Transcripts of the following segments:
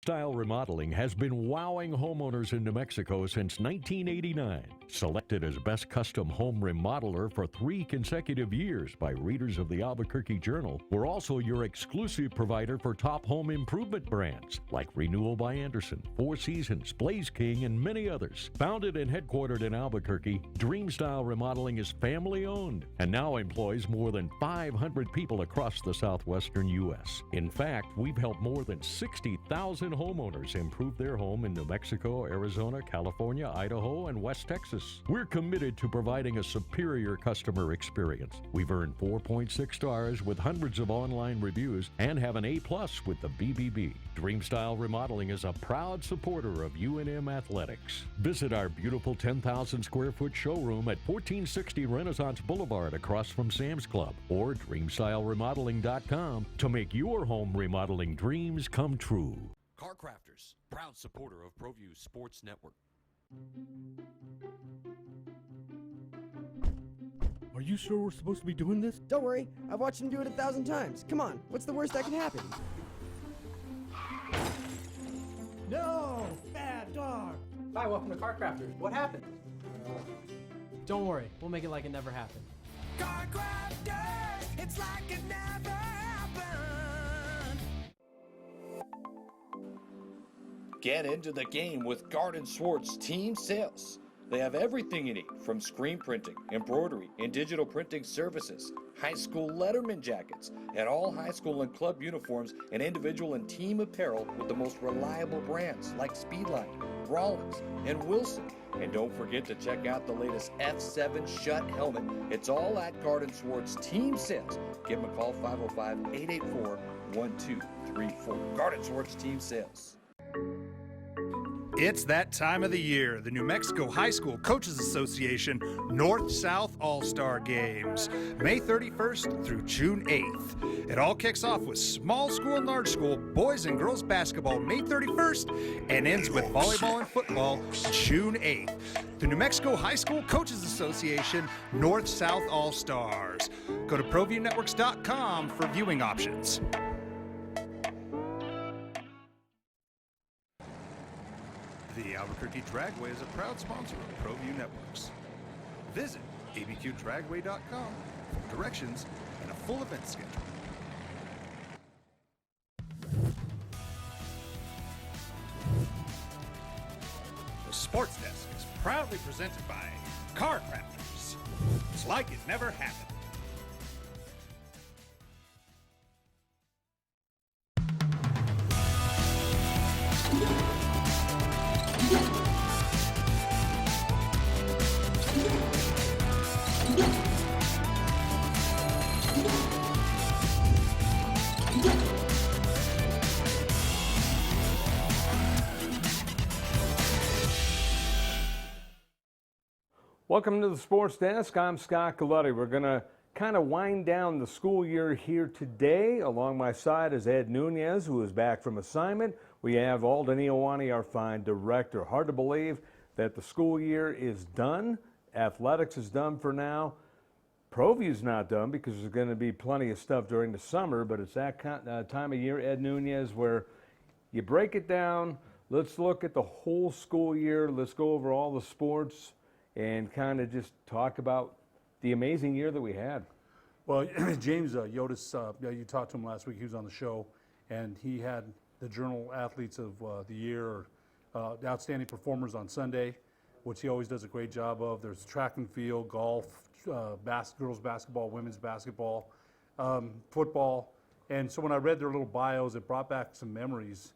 Style Remodeling has been wowing homeowners in New Mexico since 1989. Selected as Best Custom Home Remodeler for 3 consecutive years by readers of the Albuquerque Journal, we're also your exclusive provider for top home improvement brands like Renewal by Anderson, Four Seasons, Blaze King, and many others. Founded and headquartered in Albuquerque, Dream Style Remodeling is family-owned and now employs more than 500 people across the southwestern U.S. In fact, we've helped more than 60,000 homeowners improve their home in New Mexico, Arizona, California, Idaho, and West Texas. We're committed to providing a superior customer experience. We've earned 4.6 stars with hundreds of online reviews and have an A+ with the BBB. Dream Style Remodeling is a proud supporter of UNM Athletics. Visit our beautiful 10,000 square foot showroom at 1460 Renaissance Boulevard across from Sam's Club or dreamstyleremodeling.com to make your home remodeling dreams come true. Car Crafters, proud supporter of ProView Sports Network. Are you sure we're supposed to be doing this? Don't worry, I've watched him do it 1,000 times. Come on, what's the worst that can happen? No! Bad dog! Hi, welcome to Car Crafters. What happened? Don't worry, we'll make it like it never happened. Car Crafters, it's like it never happened. Get into the game with Garden Swartz Team Sales. They have everything you need, from screen printing, embroidery, and digital printing services, high school letterman jackets, and all high school and club uniforms and individual and team apparel with the most reliable brands like Speedline, Rawlins, and Wilson. And don't forget to check out the latest F7 Shut helmet. It's all at Garden Swartz Team Sales. Give them a call, 505-884-1234. Garden Swartz Team Sales. It's that time of the year, the New Mexico High School Coaches Association North-South All-Star Games, May 31st through June 8th. It all kicks off with small school and large school boys and girls basketball May 31st and ends with volleyball and football June 8th. The New Mexico High School Coaches Association North-South All-Stars. Go to ProViewNetworks.com for viewing options. The Albuquerque Dragway is a proud sponsor of ProView Networks. Visit abqdragway.com for directions and a full event schedule. The Sports Desk is proudly presented by Car Crafters. It's like it never happened. Welcome to the Sports Desk. I'm Scott Galletti. We're going to kind of wind down the school year here today. Along my side is Ed Nunez, who is back from assignment. We have Alden Iowani, our fine director. Hard to believe that the school year is done. Athletics is done for now. ProView's not done because there's going to be plenty of stuff during the summer, but it's that time of year, Ed Nunez, where you break it down. Let's look at the whole school year. Let's go over all the sports and kind of just talk about the amazing year that we had. Well, James Yotis, you talked to him last week. He was on the show, and he had the Journal Athletes of the Year, the Outstanding Performers on Sunday, which he always does a great job of. There's track and field, golf, girls basketball, women's basketball, football. And so when I read their little bios, it brought back some memories.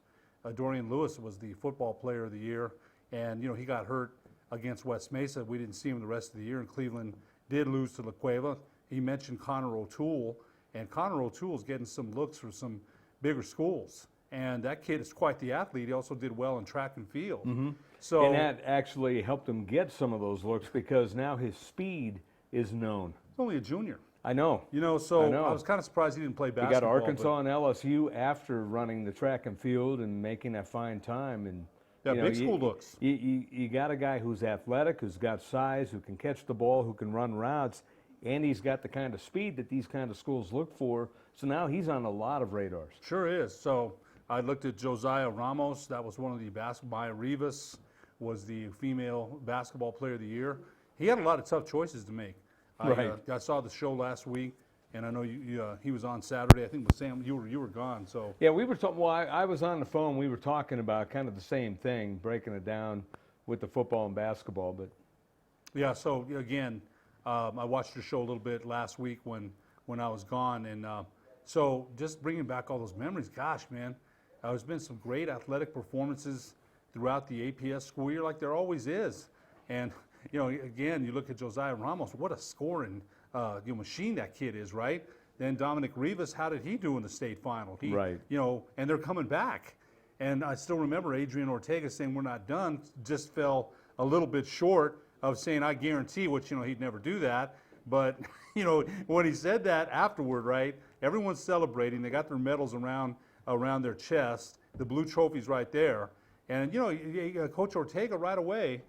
Dorian Lewis was the football player of the year, and he got hurt against West Mesa. We didn't see him the rest of the year, and Cleveland did lose to La Cueva. He mentioned Connor O'Toole, and Connor O'Toole's getting some looks for some bigger schools. And that kid is quite the athlete. He also did well in track and field. Mm-hmm. So, and that actually helped him get some of those looks because now his speed is known. He's only a junior. I know. I was kind of surprised he didn't play basketball. He got Arkansas and LSU after running the track and field and making a fine time. And big school looks. You got a guy who's athletic, who's got size, who can catch the ball, who can run routes, and he's got the kind of speed that these kind of schools look for. So now he's on a lot of radars. Sure is. So I looked at Josiah Ramos. That was one of the basketball. Maya Rivas was the female basketball player of the year. He had a lot of tough choices to make. Right. I saw the show last week, and I know he was on Saturday. I think with Sam, you were gone. So Yeah, we were talking. Well, I was on the phone. We were talking about kind of the same thing, breaking it down with the football and basketball. But yeah. So again, I watched your show a little bit last week when I was gone, and so just bringing back all those memories. Gosh, man, there's been some great athletic performances throughout the APS school year, like there always is. And again, you look at Josiah Ramos. What a scoring machine that kid is, right? Then Dominic Rivas, how did he do in the state final? Right. And they're coming back. And I still remember Adrian Ortega saying we're not done. Just fell a little bit short of saying I guarantee, which he'd never do that. But when he said that afterward, right? Everyone's celebrating. They got their medals around their chest. The blue trophy's right there. And Coach Ortega right away.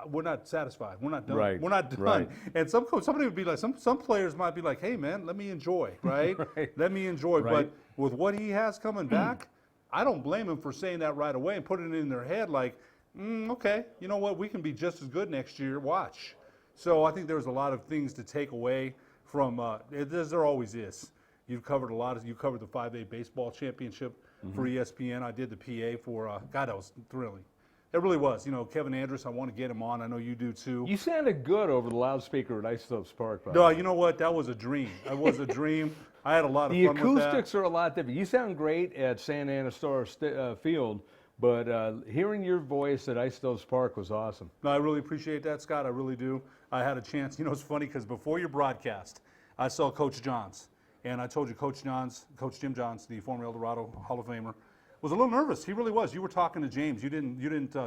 We're not satisfied. We're not done. Right, We're not done. right. And somebody would be like, some players might be like, hey man, let me enjoy, right? Right. Let me enjoy. Right. But with what he has coming back, I don't blame him for saying that right away and putting it in their head like, okay, you know what, we can be just as good next year. Watch. So I think there's a lot of things to take away from. As there always is. You covered the 5A baseball championship for ESPN. I did the PA for. God, that was thrilling. It really was. Kevin Andrus, I want to get him on. I know you do too. you sounded good over the loudspeaker at Isotopes Park. No, you know what? That was a dream. That was a dream. I had a lot of The fun with that. acoustics are a lot different. You sound great at Santa Ana Star Field, but hearing your voice at Isotopes Park was awesome. No, I really appreciate that, Scott. I really do. I had a chance. It's funny because before your broadcast, I saw Coach Johns. And I told you Coach Jim Johns, the former El Dorado Hall of Famer, was a little nervous. He really was. You were talking to James. You didn't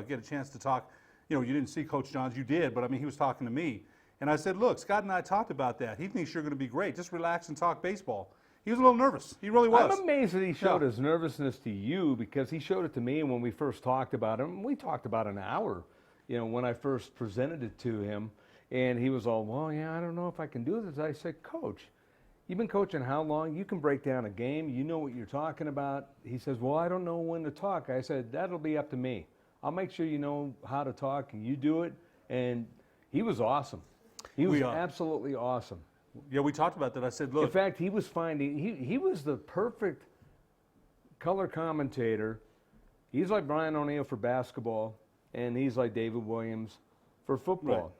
get a chance to talk. You didn't see Coach Johns. You did, but I mean, he was talking to me. And I said, look, Scott and I talked about that. He thinks you're going to be great. Just relax and talk baseball. He was a little nervous. He really was. I'm amazed that he showed his nervousness to you because he showed it to me when we first talked about him. We talked about an hour, when I first presented it to him. And he was all, well, yeah, I don't know if I can do this. I said, Coach, you've been coaching how long? You can break down a game. You know what you're talking about. He says, well, I don't know when to talk. I said, that'll be up to me. I'll make sure you know how to talk and you do it. And he was awesome. He was absolutely awesome. Yeah, we talked about that. I said, look. In fact, he was he was the perfect color commentator. He's like Brian O'Neill for basketball, and he's like David Williams for football. Right.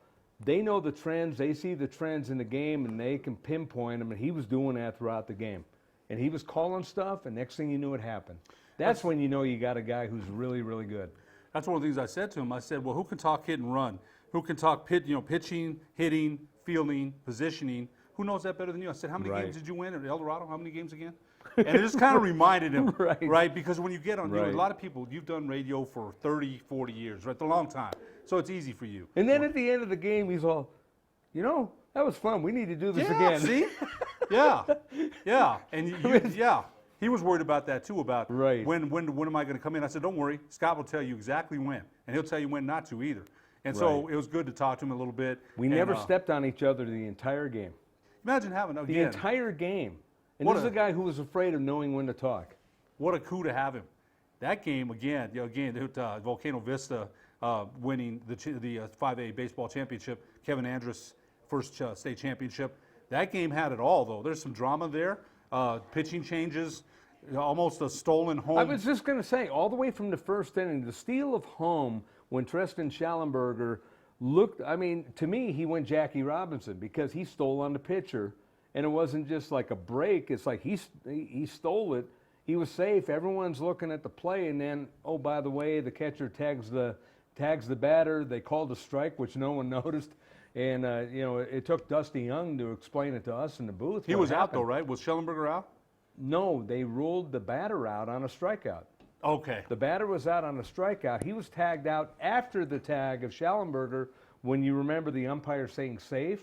They know the trends. They see the trends in the game, and they can pinpoint them. And he was doing that throughout the game. And he was calling stuff, and next thing you knew, it happened. That's when you know you got a guy who's really, really good. That's one of the things I said to him. I said, well, who can talk hit and run? Who can talk pitching, hitting, fielding, positioning? Who knows that better than you? I said, how many games did you win at El Dorado? How many games again? And it just kind of reminded him, right? Because when you get on, a lot of people, you've done radio for 30, 40 years, right? A long time. So it's easy for you. And then at the end of the game, he's all, that was fun. We need to do this again. See? Yeah. And he was worried about that too, about when am I going to come in? I said, don't worry. Scott will tell you exactly when. And he'll tell you when not to either. And so it was good to talk to him a little bit. We never stepped on each other the entire game. Imagine having, again. The entire game. And this is a guy who was afraid of knowing when to talk. What a coup to have him. That game, again, Volcano Vista winning the 5A baseball championship, Kevin Andrus' first state championship. That game had it all, though. There's some drama there. Pitching changes, almost a stolen home. I was just going to say, all the way from the first inning, the steal of home when Tristan Schallenberger looked, to me, he went Jackie Robinson because he stole on the pitcher. And it wasn't just like a break. It's like he stole it. He was safe. Everyone's looking at the play. And then, oh, by the way, the catcher tags the batter. They called a strike, which no one noticed. And, it took Dusty Young to explain it to us in the booth. He was out, though, right? Was Schellenberger out? No, they ruled the batter out on a strikeout. Okay. The batter was out on a strikeout. He was tagged out after the tag of Schallenberger when you remember the umpire saying safe.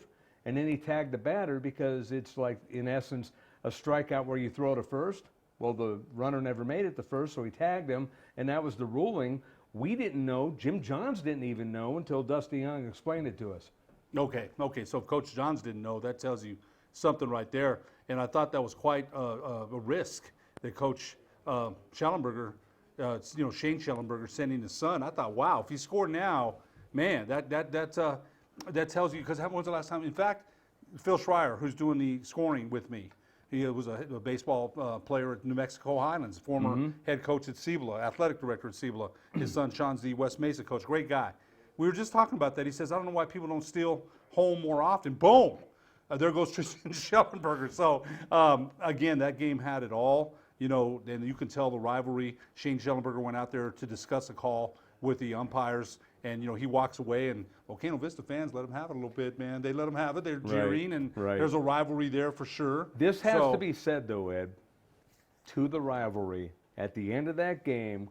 And then he tagged the batter because it's like, in essence, a strikeout where you throw to first. Well, the runner never made it to first, so he tagged him, and that was the ruling. We didn't know. Jim Johns didn't even know until Dusty Young explained it to us. Okay. So if Coach Johns didn't know, that tells you something right there. And I thought that was quite a risk that Coach Schellenberger, Shane Schellenberger sending his son. I thought, wow, if he scored now, man, that tells you, because when's the last time? In fact, Phil Schreier, who's doing the scoring with me, he was a baseball player at New Mexico Highlands, former head coach at Cibola, athletic director at Cibola. His son Sean's the West Mesa coach, great guy. We were just talking about that. He says, I don't know why people don't steal home more often. Boom! There goes Tristan Schellenberger. So, again, that game had it all. And you can tell the rivalry. Shane Schellenberger went out there to discuss a call with the umpires, and he walks away, and Volcano Vista fans let him have it a little bit, man. They let him have it. They're jeering, and there's a rivalry there for sure. This has to be said, though, Ed, to the rivalry. At the end of that game,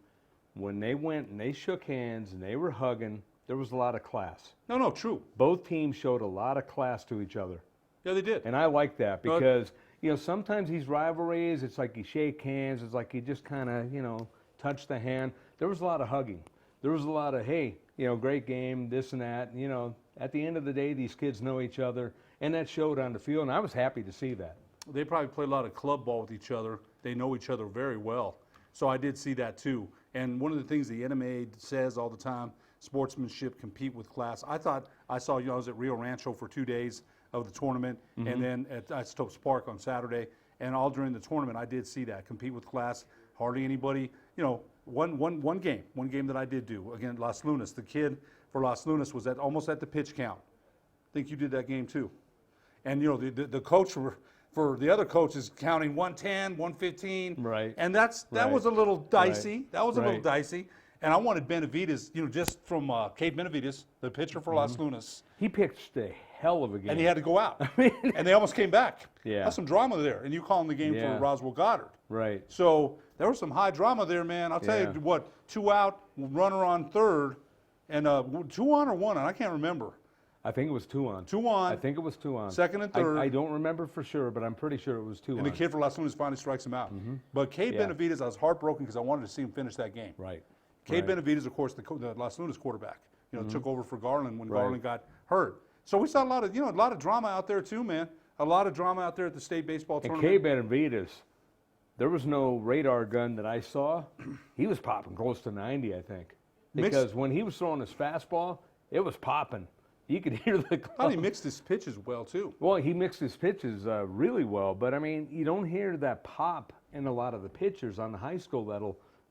when they went and they shook hands and they were hugging, there was a lot of class. No, true. Both teams showed a lot of class to each other. Yeah, they did. And I like that because, sometimes these rivalries, it's like you shake hands, it's like you just kind of, touch the hand. There was a lot of hugging. There was a lot of, hey, great game, this and that. At the end of the day, these kids know each other, and that showed on the field, and I was happy to see that. They probably play a lot of club ball with each other. They know each other very well. So I did see that too. And one of the things the NMA says all the time, sportsmanship, compete with class. I thought, I was at Rio Rancho for 2 days of the tournament, and then at Isotopes Park on Saturday, and all during the tournament, I did see that, compete with class. Hardly anybody, one game that I did do, again, Las Lunas. The kid for Las Lunas was almost at the pitch count. I think you did that game too. And, the coach for the other coach is counting 110, 115. Right. And that was a little dicey. Right. That was a little dicey. And I wanted Benavides, just from Cade Benavides, the pitcher for Las Lunas. He pitched a hell of a game. And he had to go out. And they almost came back. Yeah. That's some drama there. And you calling the game for Roswell Goddard. Right. So there was some high drama there, man. I'll tell you what, 2 out, runner on third, and 2 on or 1 on, I can't remember. I think it was 2 on. 2 on. I think it was 2 on. Second and third. I don't remember for sure, but I'm pretty sure it was 2 on. And the kid for Las Lunas finally strikes him out. But Cade Benavides, I was heartbroken because I wanted to see him finish that game. Right. Cade Benavides, of course, the Las Lunas quarterback, took over for Garland when Garland got hurt. So we saw a lot of drama out there too, man. A lot of drama out there at the state baseball tournament. And Cade Benavides, there was no radar gun that I saw. He was popping close to 90, I think. Because when he was throwing his fastball, it was popping. You could hear the club. I thought he mixed his pitches well, too. Well, he mixed his pitches really well. But, I mean, you don't hear that pop in a lot of the pitchers on the high school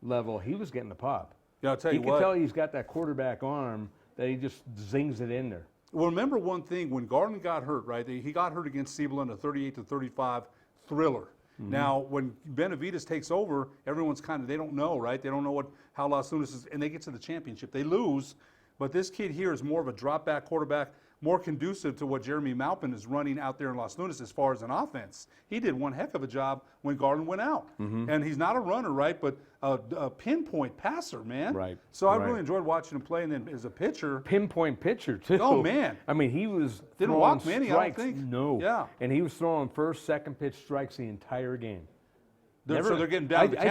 level. He was getting the pop. Yeah, I'll tell you what. what. You can tell he's got that quarterback arm that he just zings it in there. Well, remember one thing. When Garland got hurt, right, he got hurt against Cibola in a 38-35 thriller. Now, when Benavides takes over, everyone's they don't know, right? They don't know how Las Lunas is, and they get to the championship. They lose, but this kid here is more of a drop-back quarterback, more conducive to what Jeremy Maupin is running out there in Las Lunas as far as an offense. He did one heck of a job when Garland went out. And he's not a runner, right, but a pinpoint passer, man. Right. So I really enjoyed watching him play, and then as a pitcher. Pinpoint pitcher, too. Oh, man. I mean, he was Didn't throwing walk many, strikes. I don't think. No. Yeah. And he was throwing first, second pitch strikes the entire game. So they're getting down the count.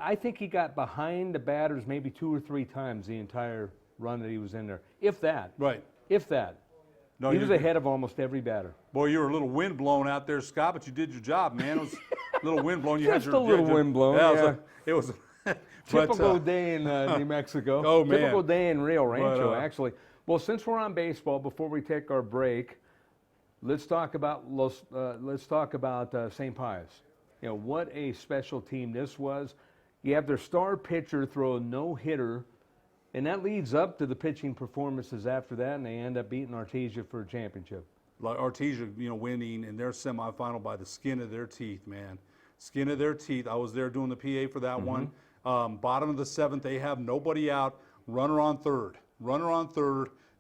I think he got behind the batters maybe 2 or 3 times the entire run that he was in there. If that. Right. If that. No, he was ahead of almost every batter. Boy, you were a little wind blown out there, Scott, but you did your job, man. It was a little wind blown. Just a little wind blown, yeah. It was Typical day in New Mexico. Oh, man. Typical day in Rio Rancho, But, actually. Well, since we're on baseball, before we take our break, let's talk about St. Pius. What a special team this was. You have their star pitcher throw a no-hitter, and that leads up to the pitching performances after that, and they end up beating Artesia for a championship. Artesia, winning in their semifinal by the skin of their teeth, man. Skin of their teeth. I was there doing the PA for that one. Bottom of the 7th, they have nobody out. Runner on third,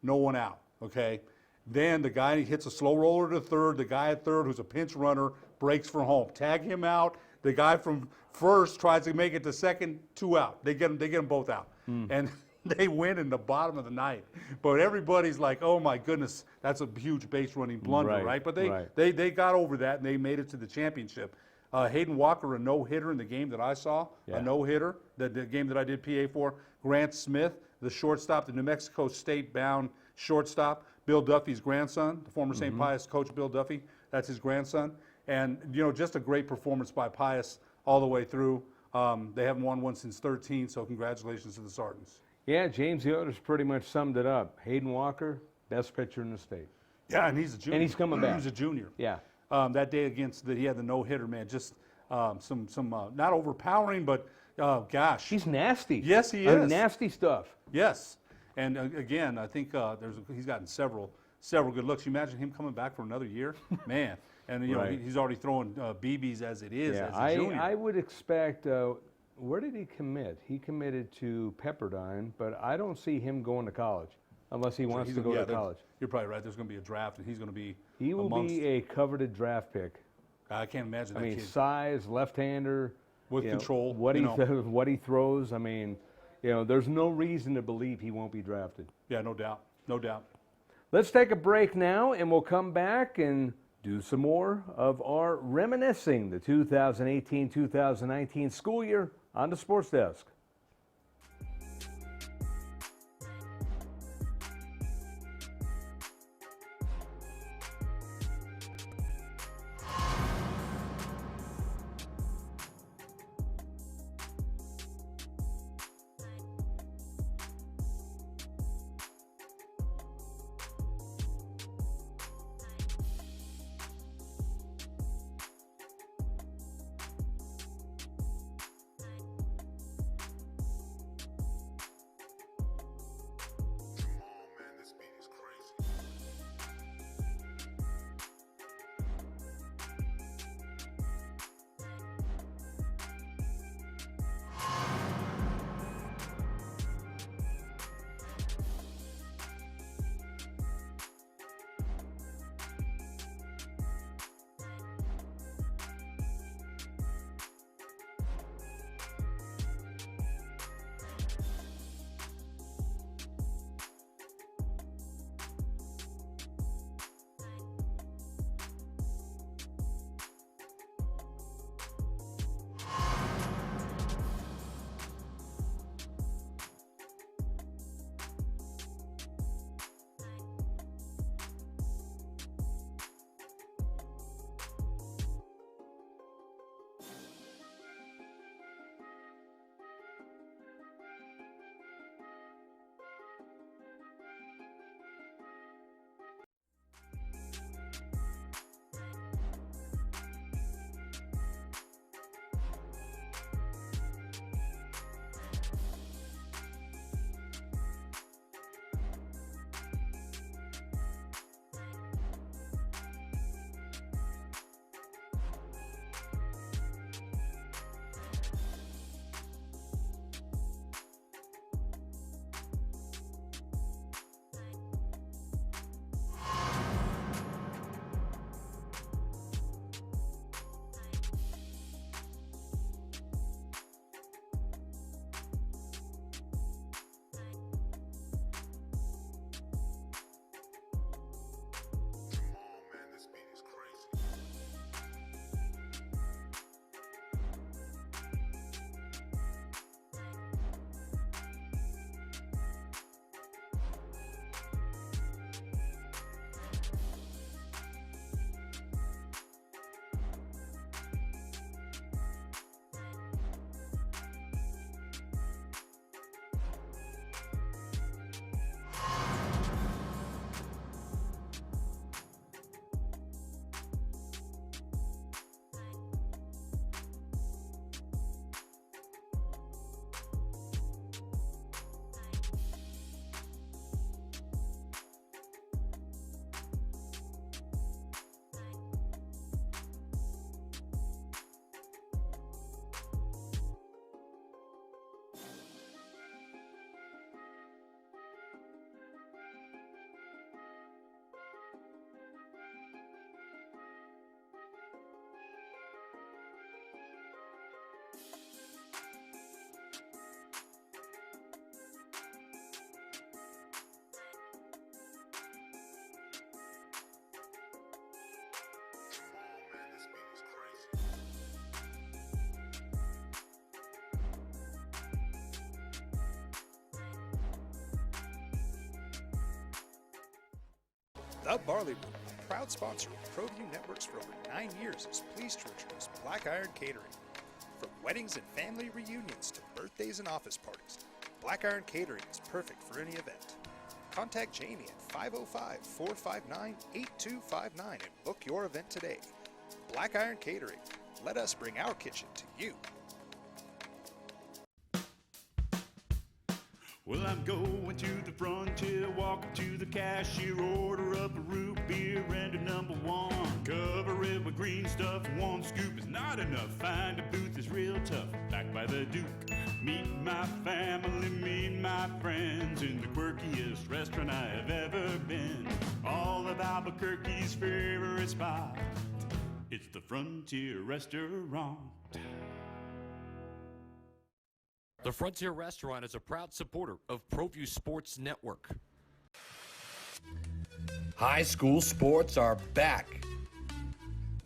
no one out, okay? Then the guy hits a slow roller to third. The guy at third, who's a pinch runner, breaks for home. Tag him out. The guy from first tries to make it to second, 2 out. They get them both out. And they win in the bottom of the 9th. But everybody's like, oh, my goodness, that's a huge base running blunder, right? But they got over that, and they made it to the championship. Hayden Walker, a no-hitter in the game that I saw, a no-hitter, the game that I did PA for. Grant Smith, the shortstop, the New Mexico State-bound shortstop. Bill Duffy's grandson, the former St. Pius coach Bill Duffy, that's his grandson. And, just a great performance by Pius all the way through. They haven't won one since 13, so congratulations to the Sartans. Yeah, James Yoder's pretty much summed it up. Hayden Walker, best pitcher in the state. Yeah, and he's a junior. And he's coming back. He's a junior. Yeah. That day he had the no-hitter, man, just some not overpowering, but gosh. He's nasty. Yes, he is. Nasty stuff. Yes. And again, I think he's gotten several good looks. You imagine him coming back for another year? Man. And, you know, Right. he's already throwing BBs as it is Yeah, as a junior. I would expect, where did he commit? He committed to Pepperdine, but I don't see him going to college unless he wants to go to college. You're probably right. There's going to be a draft, and he's going to be He will amongst, be a coveted draft pick. I can't imagine I that mean, kid. size, left-hander. With you know, control, what you he know. what he throws. I mean, you know, there's no reason to believe he won't be drafted. Yeah, no doubt. No doubt. Let's take a break now, and we'll come back and do some more of our reminiscing the 2018-2019 school year on the Sports Desk. The Barley Room, a proud sponsor of ProView Networks for over 9 years, is pleased to introduce Black Iron Catering. From weddings and family reunions to birthdays and office parties, Black Iron Catering is perfect for any event. Contact Jamie at 505-459-8259 and book your event today. Black Iron Catering. Let us bring our kitchen to you. Well, I'm going to the frontier, walk up to the cashier, order up a root beer and a number one. Cover it with green stuff, one scoop is not enough. Find a booth is real tough, back by the Duke. Meet my family, meet my friends in the quirkiest restaurant I have ever been. All of Albuquerque's favorite spot, it's the Frontier Restaurant. The Frontier Restaurant is a proud supporter of ProView Sports Network. High school sports are back.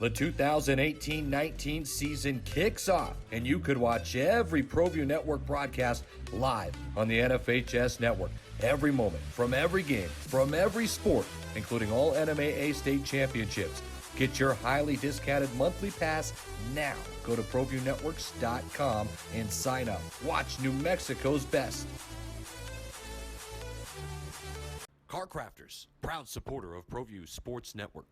The 2018-19 season kicks off, and you could watch every ProView Network broadcast live on the NFHS network. Every moment, from every game, from every sport, including all NMAA state championships. Get your highly discounted monthly pass now. Go to ProViewNetworks.com and sign up. Watch New Mexico's best. Car Crafters, proud supporter of ProView Sports Network.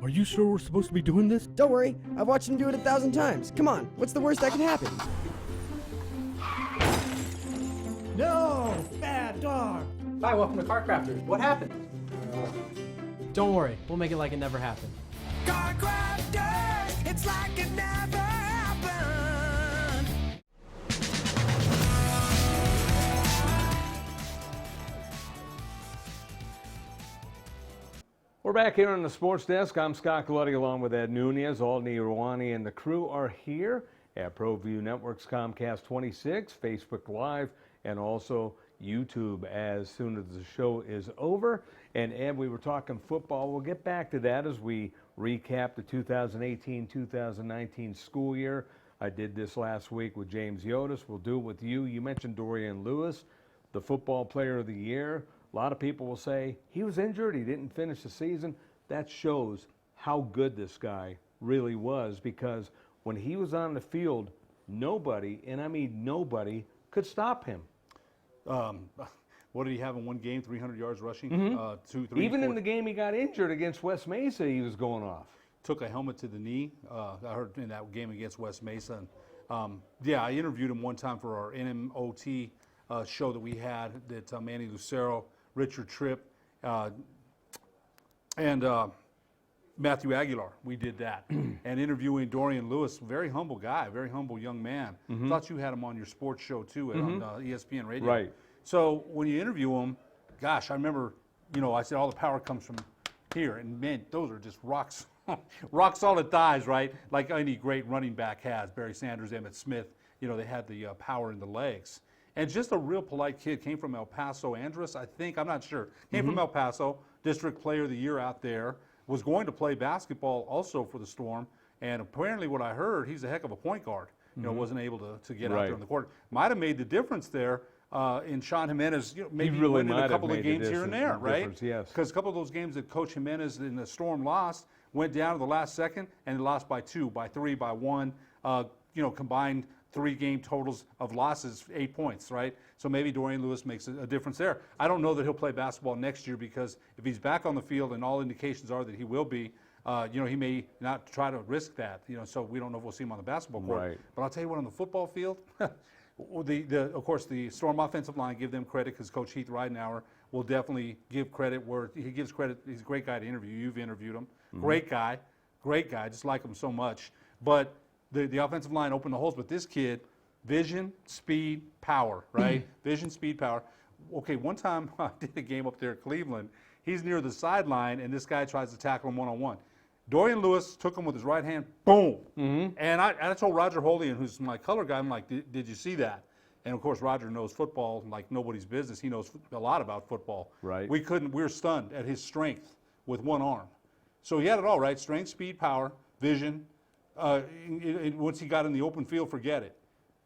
Are you sure we're supposed to be doing this? Don't worry, I've watched him do it 1,000 times. Come on, what's the worst that could happen? No! Bad dog! Hi, welcome to Car Crafters. What happened? Don't worry, we'll make it like it never happened. Car crafters, it's like it never happened. We're back here on the Sports Desk. I'm Scott Galletti along with Ed Nunez. Aldney Irwani and the crew are here at ProView Network's Comcast 26, Facebook Live, and also YouTube as soon as the show is over. And Ed, we were talking football. We'll get back to that as we recap the 2018-2019 school year. I did this last week with James Yotis. We'll do it with you. You mentioned Dorian Lewis, the football player of the year. A lot of people will say he was injured, he didn't finish the season. That shows how good this guy really was, because when he was on the field, nobody, and I mean nobody, could stop him. What did he have in one game? 300 yards rushing? Mm-hmm. Even in the game he got injured against West Mesa, he was going off. Took a helmet to the knee. I heard in that game against West Mesa. And, I interviewed him one time for our NMOT show that we had that Manny Lucero, Richard Tripp, and Matthew Aguilar. We did that. And interviewing Dorian Lewis, very humble guy, very humble young man. Mm-hmm. Thought you had him on your sports show too on ESPN Radio. Right. So when you interview him, gosh, I remember, I said all the power comes from here. And man, those are just rocks, rock solid thighs, right? Like any great running back has. Barry Sanders, Emmitt Smith, they had the power in the legs. And just a real polite kid, came from El Paso, Andrus, I think, I'm not sure. Came from El Paso, district player of the year out there, was going to play basketball also for the Storm. And apparently what I heard, he's a heck of a point guard. Wasn't able to get out there on the court. Might have made the difference there in Sean Jimenez, maybe really winning a couple of games here and there, right? Yes. Because a couple of those games that Coach Jimenez in the Storm lost, went down to the last second and lost by 2, by 3, by 1, combined 3-game totals of losses, 8 points, right? So maybe Dorian Lewis makes a difference there. I don't know that he'll play basketball next year, because if he's back on the field, and all indications are that he will be, he may not try to risk that, so we don't know if we'll see him on the basketball court. Right. But I'll tell you what, on the football field, of course, the Storm offensive line, give them credit, because Coach Heath Ridenauer will definitely give credit where he gives credit. He's a great guy to interview. You've interviewed him. Great guy, just like him so much. But the offensive line opened the holes, but this kid, vision, speed, power, right? Vision, speed, power. Okay, one time I did a game up there at Cleveland. He's near the sideline, and this guy tries to tackle him one-on-one. Dorian Lewis took him with his right hand, boom. And I told Roger Holian, who's my color guy, I'm like, did you see that? And of course, Roger knows football like nobody's business. He knows a lot about football. Right. We were stunned at his strength with one arm. So he had it all, right? Strength, speed, power, vision. Once he got in the open field, forget it.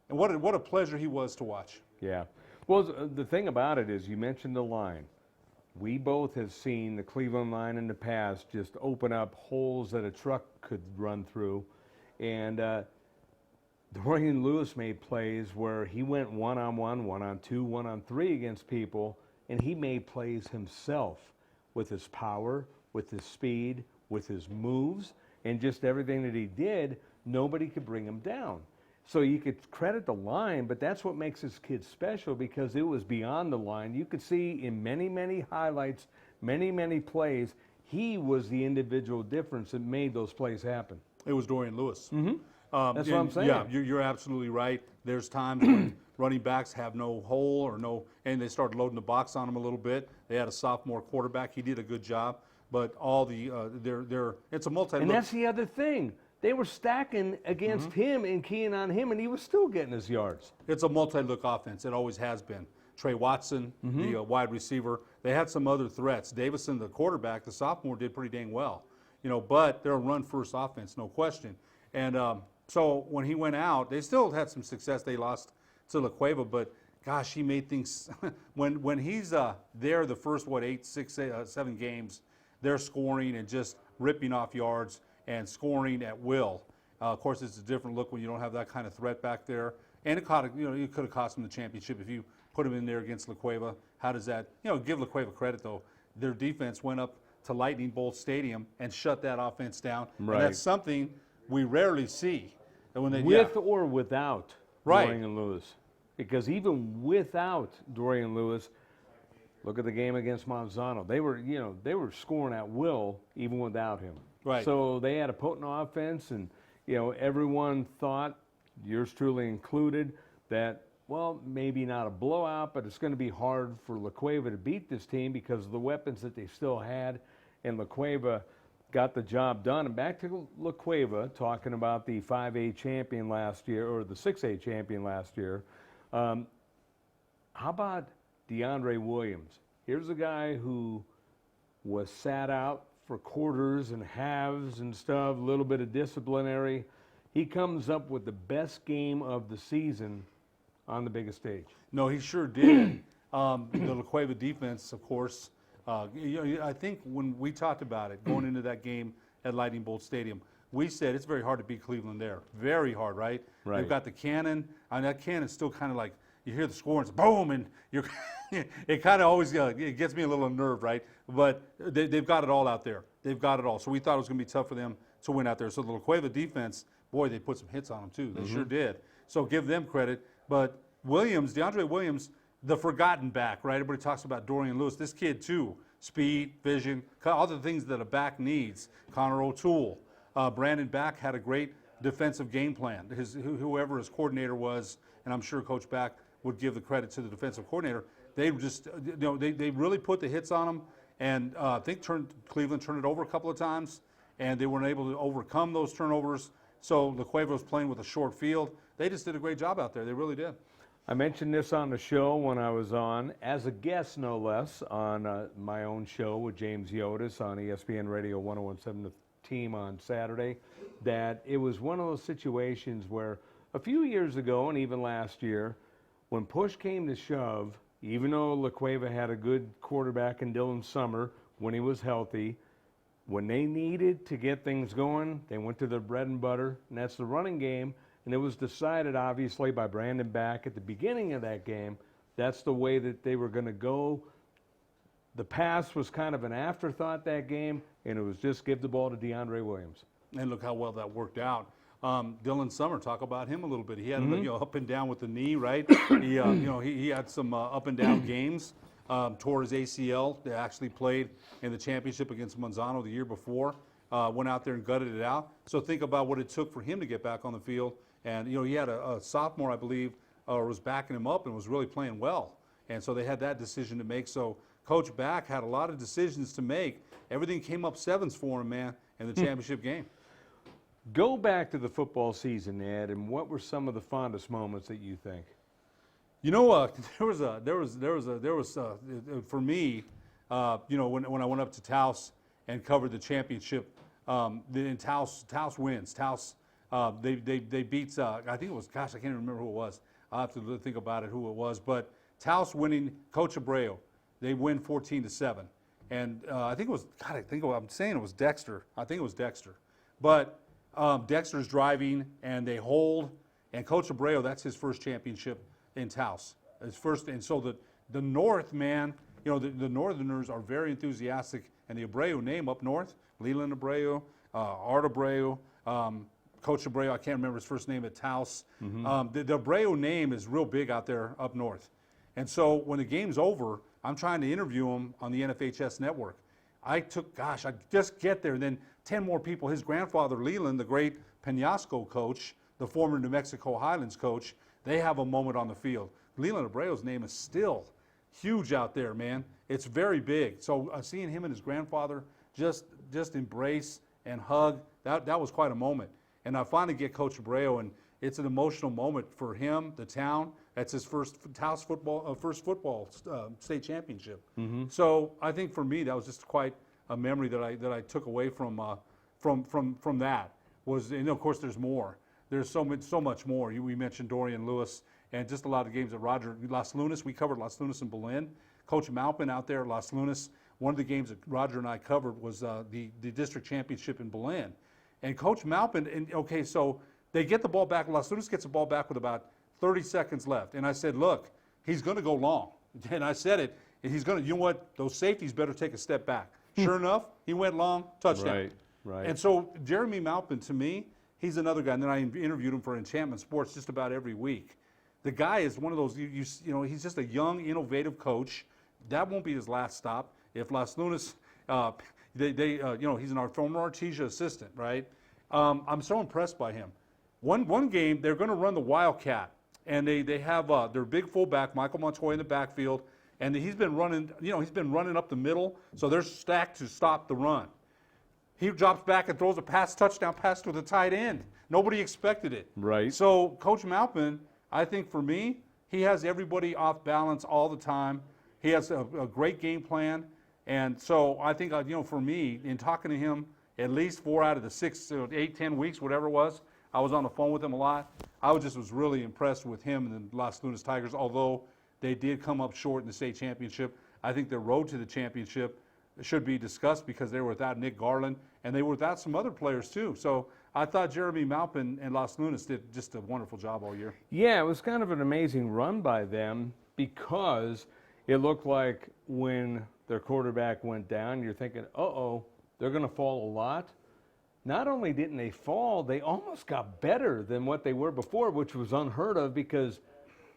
And what a pleasure he was to watch. Yeah. Well, the thing about it is, you mentioned the line. we both have seen the Cleveland line in the past just open up holes that a truck could run through. And Dorian Lewis made plays where he went one-on-one, one-on-two, one-on-three against people, and he made plays himself with his power, with his speed, with his moves, and just everything that he did. Nobody could bring him down. So you could credit the line, but that's what makes this kid special, because it was beyond the line. You could see in many, many highlights, many, many plays, he was the individual difference that made those plays happen. It was Dorian Lewis. Mm-hmm. That's what I'm saying. Yeah, you're absolutely right. There's times when running backs have no hole or no, and they start loading the box on him a little bit. They had a sophomore quarterback. He did a good job, but all the it's a multi. And that's the other thing. They were stacking against him and keying on him, and he was still getting his yards. It's a multi-look offense. It always has been. Trey Watson, the wide receiver, they had some other threats. Davison, the quarterback, the sophomore, did pretty dang well. But they're a run-first offense, no question. And so when he went out, they still had some success. They lost to La Cueva, but gosh, he made things. when he's there, the first 7 games, they're scoring and just ripping off yards and scoring at will. Of course, it's a different look when you don't have that kind of threat back there. And it could have cost them the championship if you put him in there against La Cueva. How does that? Give La Cueva credit though. Their defense went up to Lightning Bolt Stadium and shut that offense down. Right. And that's something we rarely see. And when they or without Dorian Lewis, because even without Dorian Lewis, look at the game against Monsanto. They were scoring at will even without him. Right. So they had a potent offense, and everyone thought, yours truly included, that maybe not a blowout, but it's going to be hard for La Cueva to beat this team because of the weapons that they still had, and La Cueva got the job done. And back to La Cueva, talking about the 5A champion last year, or the 6A champion last year. How about DeAndre Williams? Here's a guy who was sat out for quarters and halves and stuff, a little bit of disciplinary. He comes up with the best game of the season on the biggest stage. No, he sure did. The La Cueva defense, of course, I think when we talked about it going into that game at Lightning Bolt Stadium, we said it's very hard to beat Cleveland there. Very hard, right? Right. They've got the cannon, and that cannon's still kind of like, you hear the score and it's boom, and it kind of always it gets me a little unnerved, right? But they've got it all out there. They've got it all. So we thought it was going to be tough for them to win out there. So the La Cueva defense, boy, they put some hits on them too. They sure did. So give them credit. But DeAndre Williams, the forgotten back, right? Everybody talks about Dorian Lewis. This kid too, speed, vision, all the things that a back needs. Connor O'Toole. Brandon Back had a great defensive game plan. Whoever his coordinator was, and I'm sure Coach Back would give the credit to the defensive coordinator. They just, they really put the hits on him, and I think Cleveland turned it over a couple of times, and they weren't able to overcome those turnovers. So La Cueva was playing with a short field. They just did a great job out there. They really did. I mentioned this on the show when I was on, as a guest no less, on my own show with James Yotis on ESPN Radio 101.7 The Team on Saturday, that it was one of those situations where a few years ago and even last year, when push came to shove, even though La Cueva had a good quarterback in Dylan Summer when he was healthy, when they needed to get things going, they went to their bread and butter, and that's the running game. And it was decided, obviously, by Brandon Back at the beginning of that game. That's the way that they were going to go. The pass was kind of an afterthought that game, and it was just give the ball to DeAndre Williams. And look how well that worked out. Dylan Summer, talk about him a little bit. He had up and down with the knee, right? He had some up and down games. Tore his ACL. They actually played in the championship against Monsanto the year before. Went out there and gutted it out. So think about what it took for him to get back on the field. And he had a sophomore, I believe, was backing him up and was really playing well. And so they had that decision to make. So Coach Back had a lot of decisions to make. Everything came up sevens for him, man, in the championship game. Go back to the football season, Ed, and what were some of the fondest moments that you think? There was for me, when I went up to Taos and covered the championship, then Taos wins. Taos, they beat, I think it was, gosh, I can't even remember who it was. I'll have to think about it, who it was. But Taos winning, Coach Abreu, They win 14-7. And I think it was, I'm saying it was Dexter. I think it was Dexter. But Dexter's driving, and they hold. And Coach Abreu, that's his first championship in Taos. His first, and so the North, man, you know, the Northerners are very enthusiastic. And the Abreu name up north, Leland Abreu, Art Abreu, Coach Abreu, I can't remember his first name at Taos. The Abreu name is real big out there up north. And so when the game's over, I'm trying to interview him on the NFHS network. I just get there, and then 10 more people. His grandfather, Leland, the great Penasco coach, the former New Mexico Highlands coach, they have a moment on the field. Leland Abreu's name is still huge out there, man. It's very big. So seeing him and his grandfather just embrace and hug, that was quite a moment. And I finally get Coach Abreu, and it's an emotional moment for him, the town. That's his first Taos football state championship. So I think for me that was just quite a memory that I took away from that. And of course there's more. There's so much more. We mentioned Dorian Lewis and just a lot of games at Las Lunas. We covered Las Lunas and Belen. Coach Maupin out there at Las Lunas. One of the games that Roger and I covered was the district championship in Belen. And Coach Maupin, okay, so they get the ball back. Las Lunas gets the ball back with about 30 seconds left. And I said, look, he's going to go long. And I said it. And he's going to, you know what, those safeties better take a step back. Sure enough, he went long, touchdown. Right. And so Jeremy Maupin, to me, he's another guy. And then I interviewed him for Enchantment Sports just about every week. The guy is one of those, you know, he's just a young, innovative coach. That won't be his last stop. If Las Lunas, you know, he's an former Artesia assistant, right? I'm so impressed by him. One game, they're going to run the Wildcat, and they have their big fullback, Michael Montoya, in the backfield, and he's been running, you know, he's been running up the middle, so they're stacked to stop the run. He drops back and throws a touchdown pass to the tight end. Nobody expected it. Right. So Coach Maupin, I think for me, he has everybody off balance all the time. He has a great game plan. And so I think, you know, for me, in talking to him at least 4 out of the 6, 8, 10 weeks, whatever it was, I was on the phone with him a lot. I was really impressed with him and the Las Lunas Tigers, although they did come up short in the state championship. I think their road to the championship should be discussed because they were without Nick Garland, and they were without some other players too. So I thought Jeremy Maupin and Las Lunas did just a wonderful job all year. Yeah, it was kind of an amazing run by them because it looked like when their quarterback went down, you're thinking, uh-oh, they're going to fall a lot. Not only didn't they fall, they almost got better than what they were before, which was unheard of because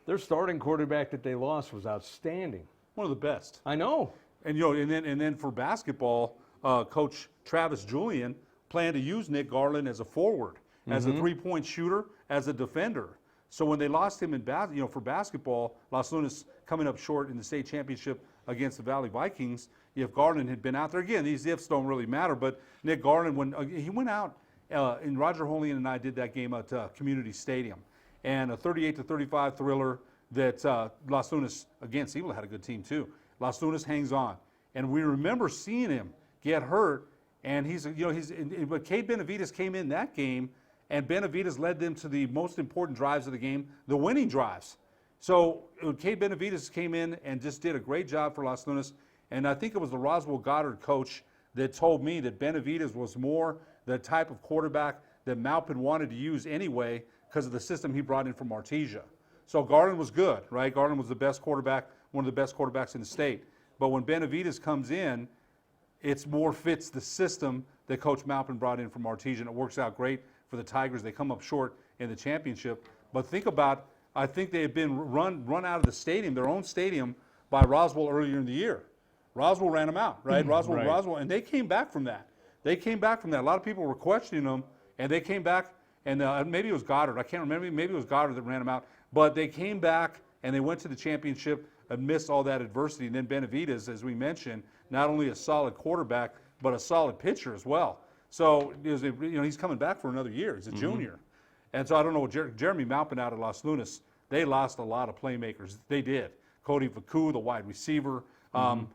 their starting quarterback that they lost was outstanding. One of the best. I know. And you know, and then for basketball, Coach Travis Julian planned to use Nick Garland as a forward, as a three-point shooter, as a defender. So when they lost him in for basketball, Las Lunas coming up short in the state championship against the Valley Vikings. If Garland had been out there, again, these ifs don't really matter, but Nick Garland, when he went out, and Roger Holian and I did that game at Community Stadium, and a 38-35 thriller that Las Lunas, again, Siebel had a good team too. Las Lunas hangs on, and we remember seeing him get hurt, and but Cade Benavides came in that game, and Benavides led them to the most important drives of the game, the winning drives. So Cade Benavides came in and just did a great job for Las Lunas, and I think it was the Roswell Goddard coach that told me that Benavides was more the type of quarterback that Maupin wanted to use anyway because of the system he brought in from Artesia. So Garland was good, right? Garland was the best quarterback, one of the best quarterbacks in the state. But when Benavides comes in, it's more fits the system that Coach Maupin brought in from Artesia, and it works out great for the Tigers. They come up short in the championship. But think about, I think they had been run out of the stadium, their own stadium, by Roswell earlier in the year. Roswell ran them out, right? Roswell, and they came back from that. A lot of people were questioning them, and they came back, and maybe it was Goddard. I can't remember. Maybe it was Goddard that ran them out. But they came back, and they went to the championship amidst all that adversity. And then Benavides, as we mentioned, not only a solid quarterback, but a solid pitcher as well. So he's coming back for another year. He's a junior. And so I don't know, Jeremy Maupin out of Las Lunas, they lost a lot of playmakers. They did. Cody Vacu, the wide receiver. You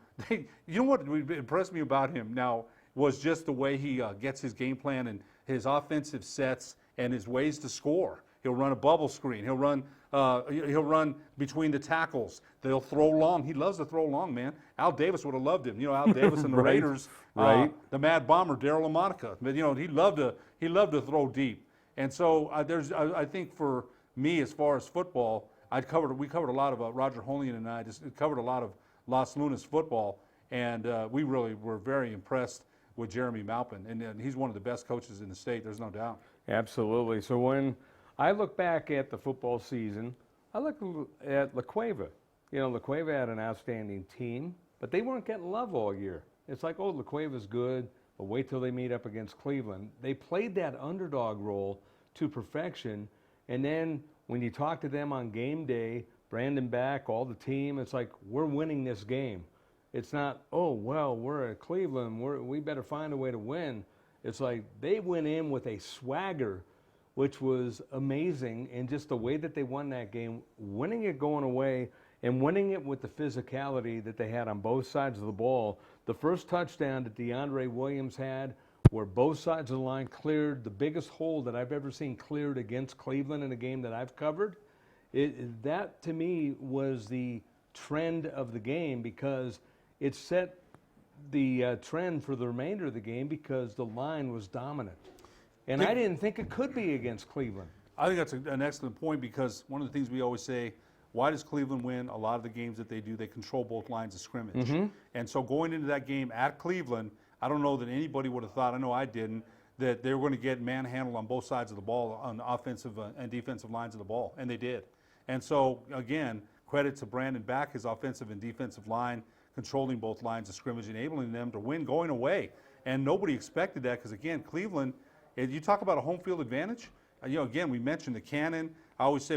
know what impressed me about him now was just the way he gets his game plan and his offensive sets and his ways to score. He'll run a bubble screen. He'll run between the tackles. They'll throw long. He loves to throw long, man. Al Davis would have loved him. You know, Al Davis and the Right, Raiders, right. the Mad Bomber, Daryl LaMonica. But, you know, he loved to throw deep. And so I think for me, as far as football, we covered a lot of Roger Holian and I just covered a lot of Las Lunas football, and we really were very impressed with Jeremy Maupin, and he's one of the best coaches in the state. There's no doubt. Absolutely. So when I look back at the football season, I look at La Cueva. You know, La Cueva had an outstanding team, but they weren't getting love all year. It's like, oh, La Cueva's good, but wait till they meet up against Cleveland. They played that underdog role to perfection, and then when you talk to them on game day, Brandon Back, all the team, it's like, we're winning this game. It's not, oh, well, we're at Cleveland, we better find a way to win. It's like they went in with a swagger, which was amazing, and just the way that they won that game, winning it going away and winning it with the physicality that they had on both sides of the ball. The first touchdown that DeAndre Williams had, where both sides of the line cleared, the biggest hole that I've ever seen cleared against Cleveland in a game that I've covered, that to me was the trend of the game, because it set the trend for the remainder of the game because the line was dominant. And I didn't think it could be against Cleveland. I think that's an excellent point, because one of the things we always say, why does Cleveland win? A lot of the games that they do, they control both lines of scrimmage. And so going into that game at Cleveland, I don't know that anybody would have thought, I know I didn't, that they were going to get manhandled on both sides of the ball on the offensive and defensive lines of the ball, and they did. And so, again, credit to Brandon Back, his offensive and defensive line, controlling both lines of scrimmage, enabling them to win going away. And nobody expected that, because, again, Cleveland, you talk about a home field advantage. You know, again, we mentioned the cannon. I always say,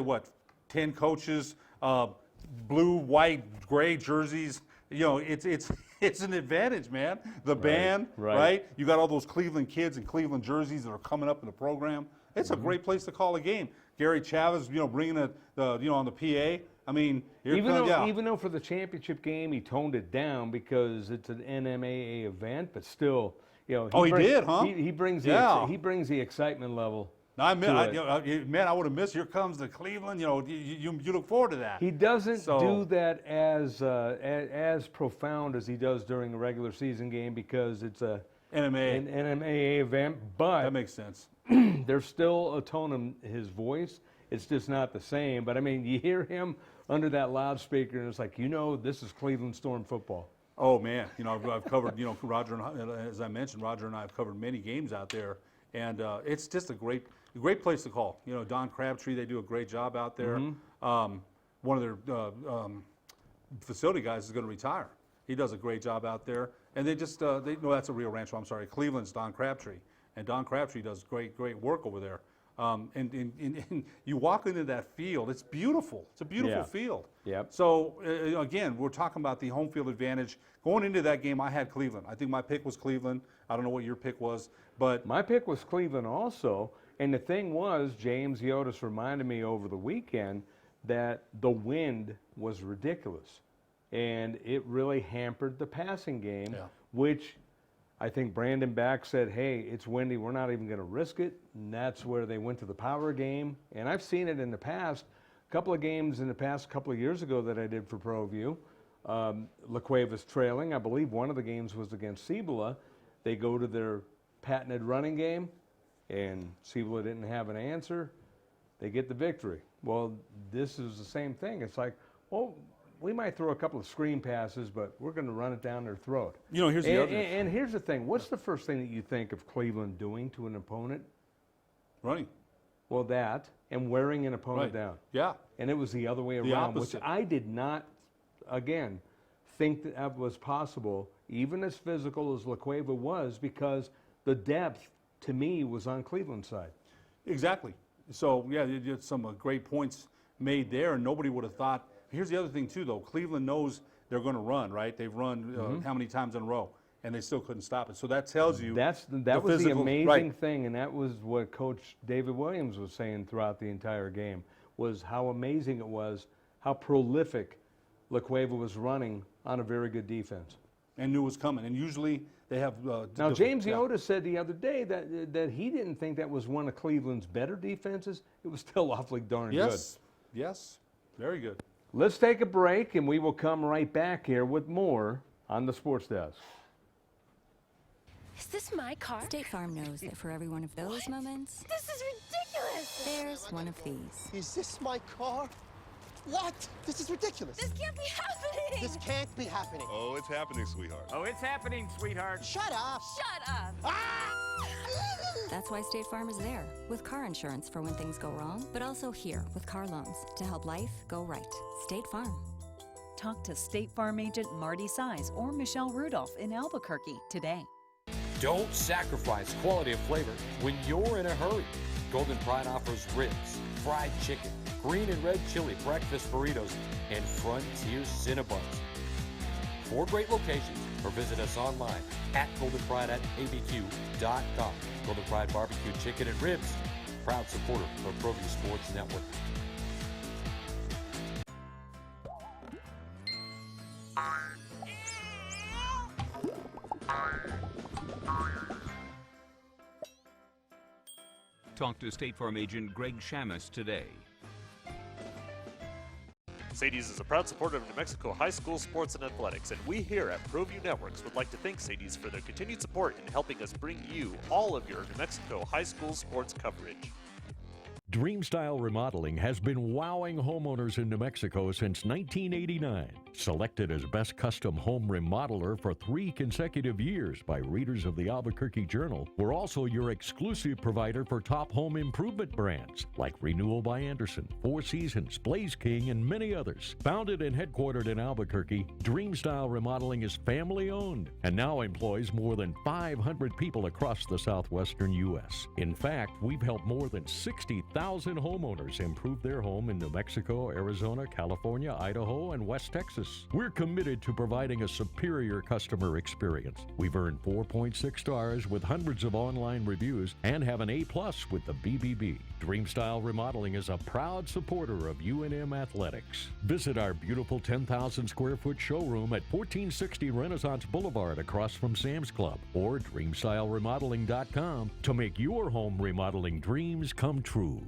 10 coaches, blue, white, gray jerseys. You know, it's an advantage, man. The band, right? You got all those Cleveland kids in Cleveland jerseys that are coming up in the program. It's a great place to call a game. Gary Chavez, you know, bringing on the PA. I mean, even though for the championship game he toned it down because it's an NMAA event, but still, you know. He did, huh? He brings the excitement level. I would have missed. Here comes the Cleveland. You know, you look forward to that. He doesn't do that as profound as he does during the regular season game because it's an NMAA event. But that makes sense. There's still a tone in his voice. It's just not the same. But I mean, you hear him under that loudspeaker, and it's like, this is Cleveland Storm football. Oh man, I've covered. Roger and as I mentioned, Roger and I have covered many games out there, and it's just a great place to call. Don Crabtree, they do a great job out there. One of their facility guys is going to retire. He does a great job out there, and they just no, that's a Rio Rancho. I'm sorry, Cleveland's Don Crabtree, and Don Crabtree does great work over there. And you walk into that field, it's beautiful. It's a beautiful field. Yep. So again, we're talking about the home field advantage. Going into that game, I had Cleveland. I think my pick was Cleveland. I don't know what your pick was, but my pick was Cleveland also. And the thing was, James Yotis reminded me over the weekend that the wind was ridiculous, and it really hampered the passing game, which I think Brandon Back said, hey, it's windy, we're not even going to risk it, and that's where they went to the power game. And I've seen it in the past, a couple of games in the past couple of years ago that I did for ProView. La Cueva's trailing. I believe one of the games was against Cibola. They go to their patented running game, and Cibola didn't have an answer. They get the victory. Well, this is the same thing. It's like, well, we might throw a couple of screen passes, but we're going to run it down their throat. Here's the other. And here's the thing. What's the first thing that you think of Cleveland doing to an opponent? Running. Well, that and wearing an opponent down. Yeah. And it was the other way around, which I did not, again, think that was possible, even as physical as La Cueva was, because the depth, to me, was on Cleveland's side. Exactly. So, yeah, you did some great points made there, and nobody would have thought. Here's the other thing, too, though. Cleveland knows they're going to run, right? They've run how many times in a row, and they still couldn't stop it. So that tells you that was the amazing thing, and that was what Coach David Williams was saying throughout the entire game, was how amazing it was, how prolific La Cueva was running on a very good defense. And knew it was coming. And usually They have now James Iota said the other day that he didn't think that was one of Cleveland's better defenses. It was still awfully darn good. Yes, very good. Let's take a break, and we will come right back here with more on the Sports Desk. Is this my car? State Farm knows that for every one of those moments, This is ridiculous! there's one of these. Is this my car? What? This is ridiculous. This can't be happening! This can't be happening. Oh, it's happening, sweetheart. Oh, it's happening, sweetheart. Shut up. Shut up! Ah! That's why State Farm is there, with car insurance for when things go wrong, but also here with car loans to help life go right. State Farm. Talk to State Farm agent Marty Size or Michelle Rudolph in Albuquerque today. Don't sacrifice quality of flavor when you're in a hurry. Golden Pride offers ribs, fried chicken, green and red chili breakfast burritos, and Frontier Cinnabons. 4 great locations, or visit us online at goldenpride@abq.com. Golden Pride Barbecue Chicken and Ribs, proud supporter of ProView Sports Network. Talk to State Farm agent Greg Shamus today. Sadie's is a proud supporter of New Mexico high school sports and athletics, and we here at ProView Networks would like to thank Sadie's for their continued support in helping us bring you all of your New Mexico high school sports coverage. Dreamstyle Remodeling has been wowing homeowners in New Mexico since 1989. Selected as Best Custom Home Remodeler for 3 consecutive years by readers of the Albuquerque Journal, we're also your exclusive provider for top home improvement brands like Renewal by Anderson, Four Seasons, Blaze King, and many others. Founded and headquartered in Albuquerque, Dreamstyle Remodeling is family-owned and now employs more than 500 people across the southwestern U.S. In fact, we've helped more than 60,000 homeowners improve their home in New Mexico, Arizona, California, Idaho, and West Texas. We're committed to providing a superior customer experience. We've earned 4.6 stars with hundreds of online reviews and have an A+ with the BBB. Dreamstyle Remodeling is a proud supporter of UNM Athletics. Visit our beautiful 10,000 square foot showroom at 1460 Renaissance Boulevard across from Sam's Club, or dreamstyleremodeling.com to make your home remodeling dreams come true.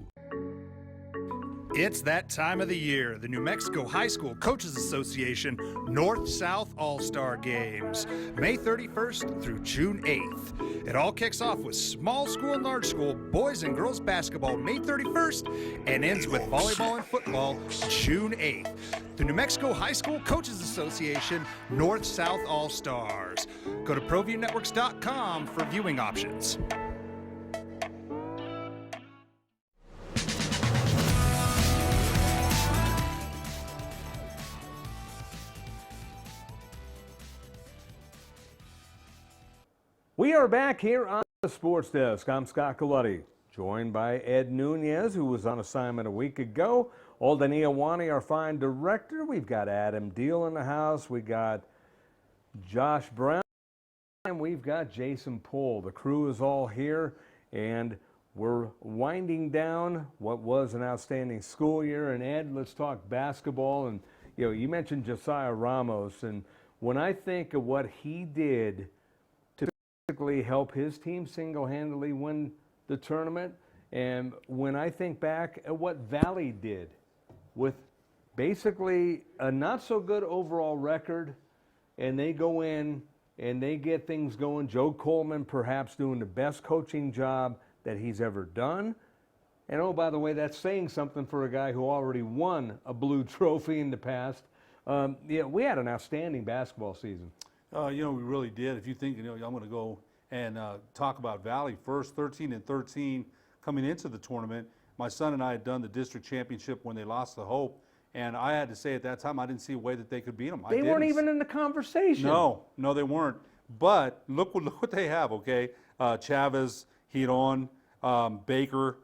It's that time of the year, the New Mexico High School Coaches Association North-South All-Star Games, May 31st through June 8th. It all kicks off with small school and large school boys and girls basketball May 31st and ends with volleyball and football June 8th. The New Mexico High School Coaches Association North-South All-Stars. Go to ProViewNetworks.com for viewing options. We are back here on the Sports Desk. I'm Scott Galletti, joined by Ed Nunez, who was on assignment a week ago. Alden Iowani, our fine director. We've got Adam Deal in the house. We got Josh Brown, and we've got Jason Poole. The crew is all here, and we're winding down what was an outstanding school year. And Ed, let's talk basketball. And you mentioned Josiah Ramos, and when I think of what he did to help his team single-handedly win the tournament, and when I think back at what Valley did with basically a not-so-good overall record, and they go in and they get things going. Joe Coleman perhaps doing the best coaching job that he's ever done. And oh, by the way, that's saying something for a guy who already won a blue trophy in the past. We had an outstanding basketball season. We really did. If you think, I'm going to go and talk about Valley first, 13-13 coming into the tournament. My son and I had done the district championship when they lost the Hope, and I had to say at that time I didn't see a way that they could beat them. They weren't even in the conversation. No, they weren't. But look what they have, okay? Chavez, Hiron, Baker.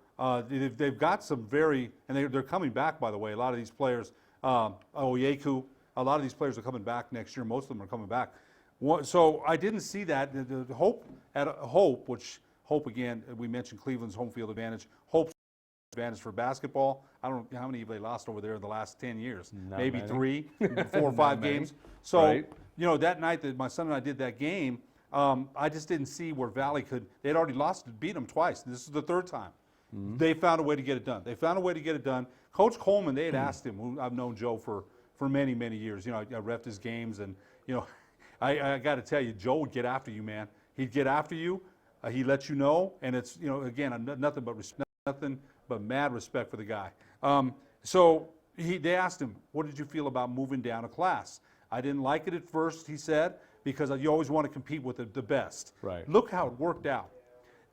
They've got some and they're coming back, by the way. A lot of these players, Oyeku, a lot of these players are coming back next year. Most of them are coming back. So I didn't see that. The Hope, which Hope, again, we mentioned Cleveland's home field advantage. Hope's advantage for basketball. I don't know how many they lost over there in the last 10 years. Not Maybe many. 3, 4 or 5 games. So, right. That night that my son and I did that game, I just didn't see where Valley could. They'd already beat them twice. This is the third time. They found a way to get it done. They found a way to get it done. Coach Coleman, they had asked him, who I've known Joe for many, many years. You know, I reffed his games, and, you know, I got to tell you, Joe would get after you, man. He'd get after you. He let you know, and it's, you know, again, nothing but mad respect for the guy. So they asked him, what did you feel about moving down a class? I didn't like it at first, he said, because you always want to compete with the best. Right. Look how it worked out.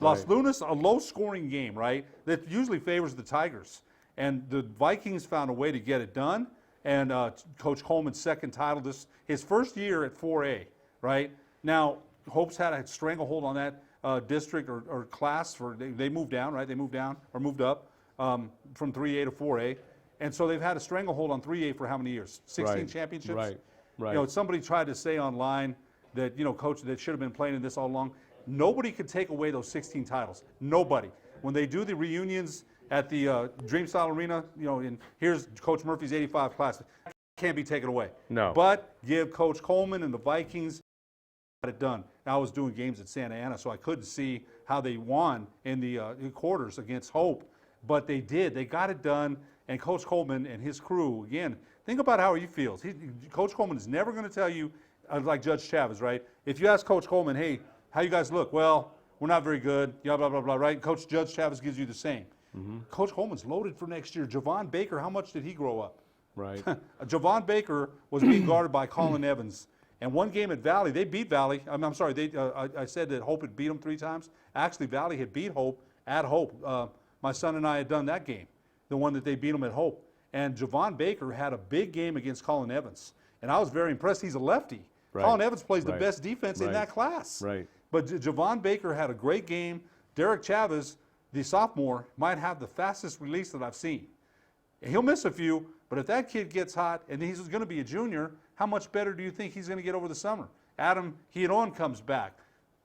Los Lunas, a low-scoring game, right, that usually favors the Tigers. And the Vikings found a way to get it done. And Coach Coleman's second title, his first year at 4A, right? Now, Hope's had a stranglehold on that district or class. They moved down, right? They moved down or moved up from 3A to 4A. And so they've had a stranglehold on 3A for how many years? 16 championships? Right. You know, somebody tried to say online that, you know, Coach, that should have been playing in this all along. Nobody could take away those 16 titles. Nobody. When they do the reunions at the Dreamstyle Arena, you know, and here's Coach Murphy's 85 class, can't be taken away. No. But give Coach Coleman and the Vikings got it done. Now, I was doing games at Santa Ana, so I couldn't see how they won in the quarters against Hope, but they did. They got it done, and Coach Coleman and his crew, again, think about how he feels. Coach Coleman is never going to tell you, like Judge Chavez, right? If you ask Coach Coleman, hey, how you guys look? Well, we're not very good, blah, blah, blah, blah, right? Coach Judge Chavez gives you the same. Coach Coleman's loaded for next year. Javon Baker, how much did he grow up? Right. Javon Baker was being guarded by Colin Evans. And one game at Valley, they beat Valley. I'm sorry, I said that Hope had beat them 3 times. Actually, Valley had beat Hope at Hope. My son and I had done that game, the one that they beat them at Hope. And Javon Baker had a big game against Colin Evans. And I was very impressed. He's a lefty. Right. Colin Evans plays the best defense in that class. Right. But Javon Baker had a great game. Derek Chavez, the sophomore, might have the fastest release that I've seen. He'll miss a few, but if that kid gets hot and he's going to be a junior, how much better do you think he's going to get over the summer? Adam Hiron comes back.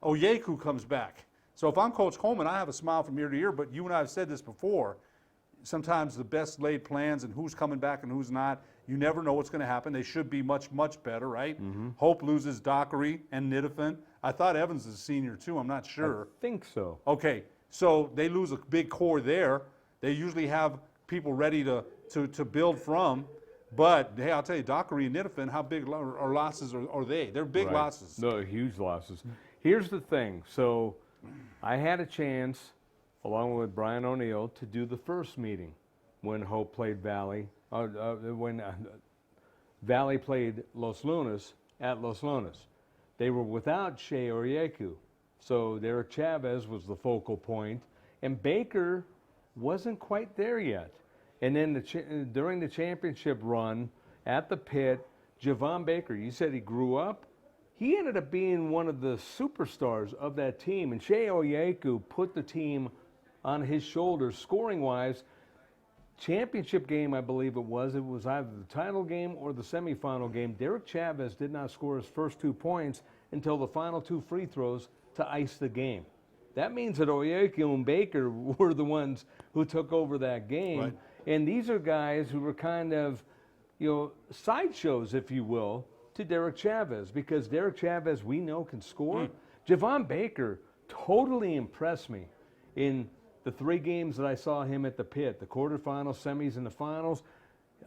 Oyeku comes back. So if I'm Coach Coleman, I have a smile from ear to ear, but you and I have said this before. Sometimes the best laid plans and who's coming back and who's not, you never know what's going to happen. They should be much, much better, right? Hope loses Dockery and Nidafin. I thought Evans is a senior too. I'm not sure. I think so. Okay, so they lose a big core there. They usually have people ready to build from. But, hey, I'll tell you, Dockery and Nidafin, how big are losses are they? They're big losses. No, huge losses. Here's the thing. So I had a chance, along with Brian O'Neill, to do the first meeting when Hope played Valley, when Valley played Los Lunas at Los Lunas. They were without Shea Orieku, so Derek Chavez was the focal point, and Baker wasn't quite there yet. And then during the championship run at the pit, Javon Baker, you said he grew up. He ended up being one of the superstars of that team, and Shea Orieku put the team on his shoulders scoring-wise. Championship game, I believe it was either the title game or the semifinal game. Derek Chavez did not score his first 2 points until the final 2 free throws to ice the game. That means that Orieku and Baker were the ones who took over that game. Right. And these are guys who were kind of, you know, sideshows, if you will, to Derek Chavez, because Derek Chavez, we know, can score. Javon Baker totally impressed me in the 3 games that I saw him at the pit, the quarterfinals, semis, and the finals.